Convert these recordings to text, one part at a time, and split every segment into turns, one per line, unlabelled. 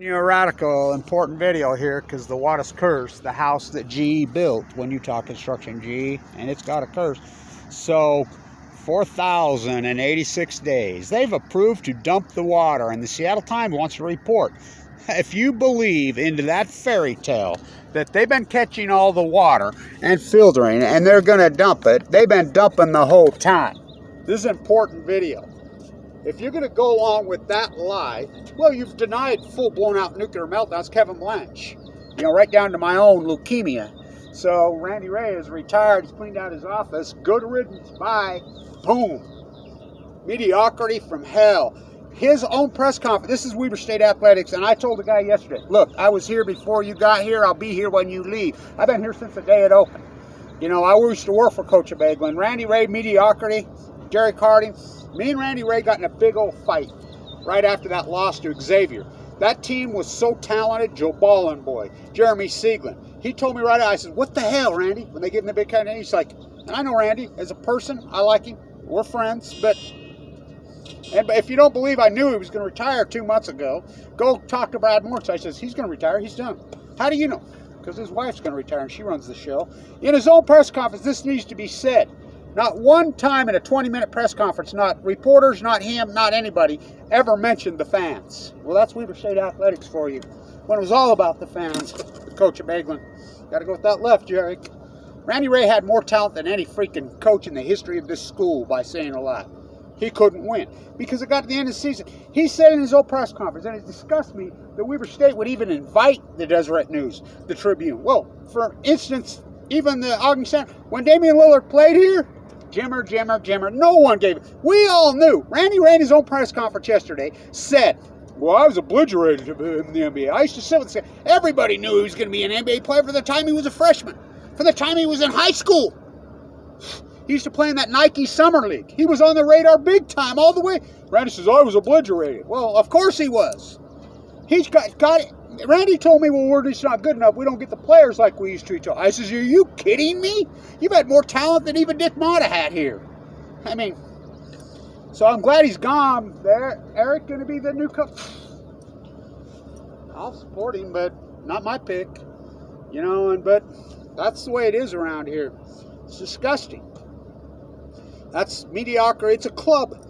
You a radical important video here because the water's cursed, the house that GE built when you talk construction GE, and it's got a curse. So 4,086 days they've approved to dump the water, and the Seattle Times wants to report, if you believe into that fairy tale that they've been catching all the water and filtering and they're going to dump it, they've been dumping the whole time. This is an important video. If you're going to go along with that lie, well, you've denied full-blown out nuclear meltdowns. Kevin BLANCH, right down to my own leukemia. So Randy Rahe is retired. He's cleaned out his office. Good riddance. Bye. Boom. Mediocrity from hell. His own press conference. This is Weber State Athletics, and I told the guy yesterday, look, I was here before you got here. I'll be here when you leave. I've been here since the day it opened. I used to work for Coach Baglin. Randy Rahe, mediocrity. Jerry Carding. Me and Randy Rahe got in a big old fight right after that loss to Xavier. That team was so talented. Joe Ballin boy, Jeremy Sieglin. He told me right out, I said, what the hell, Randy? When they give him the big kind of, he's like, and I know Randy as a person. I like him. We're friends. But if you don't believe I knew he was going to retire 2 months ago, go talk to Brad Moore. So I says, he's going to retire. He's done. How do you know? Because his wife's going to retire and she runs the show. In his own press conference, this needs to be said. Not one time in a 20-minute press conference, not reporters, not him, not anybody, ever mentioned the fans. Well, that's Weber State Athletics for you. When it was all about the fans, Coach Baglin. Got to go with that left, Jerry. Randy Rahe had more talent than any freaking coach in the history of this school by saying a lot. He couldn't win because it got to the end of the season. He said in his own press conference, and it disgusted me that Weber State would even invite the Deseret News, the Tribune. Well, for instance, even the Ogden Center, when Damian Lillard played here, Jimmer. No one gave it. We all knew. Randy ran his own press conference yesterday, said, well, I was obliterated in the NBA. I used to sit with the everybody knew he was going to be an NBA player from the time he was a freshman, from the time he was in high school. He used to play in that Nike Summer League. He was on the radar big time all the way. Randy says, I was obliterated. Well, of course he was. He's got it. Randy told me, well, we're just not good enough. We don't get the players like we used to each other. I says, are you kidding me? You've had more talent than even Dick Motta had here. So I'm glad he's gone. There, Eric going to be the new coach. I'll support him, but not my pick. But that's the way it is around here. It's disgusting. That's mediocre. It's a club.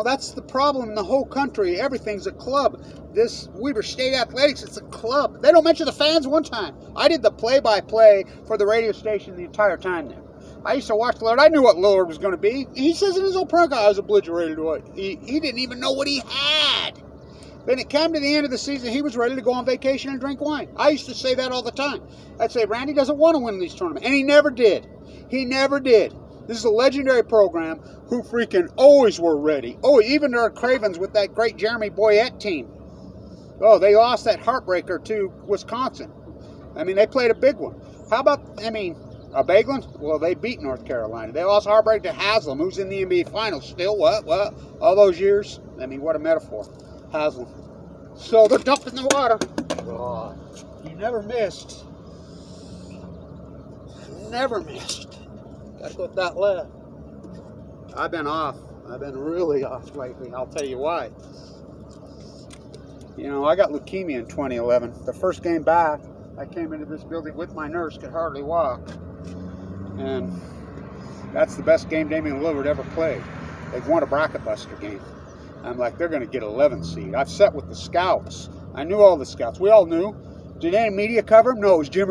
That's the problem in the whole country. Everything's a club. This Weber State Athletics, it's a club. They don't mention the fans one time. I did the play-by-play for the radio station the entire time there. I used to watch Lillard. I knew what Lillard was going to be. He says in his own program, I was obliterated. He didn't even know what he had. When it came to the end of the season, he was ready to go on vacation and drink wine. I used to say that all the time. I'd say, Randy doesn't want to win these tournaments. And he never did. He never did. This is a legendary program who freaking always were ready. Oh, even their Cravens with that great Jeremy Boyette team. Oh, they lost that heartbreaker to Wisconsin. They played a big one. How about, Baglin? Well, they beat North Carolina. They lost heartbreak to Haslam, who's in the NBA Finals still. What? All those years? What a metaphor. Haslam. So they're dumping the water. Oh, you never missed. Never missed. Got to go with that left. I've been off. I've been really off lately. I'll tell you why. I got leukemia in 2011. The first game back, I came into this building with my nurse, could hardly walk. And that's the best game Damian Lillard ever played. They've won a bracket buster game. I'm like, they're going to get 11th seed. I've sat with the scouts. I knew all the scouts. We all knew. Did any media cover him? No, it was Jimmer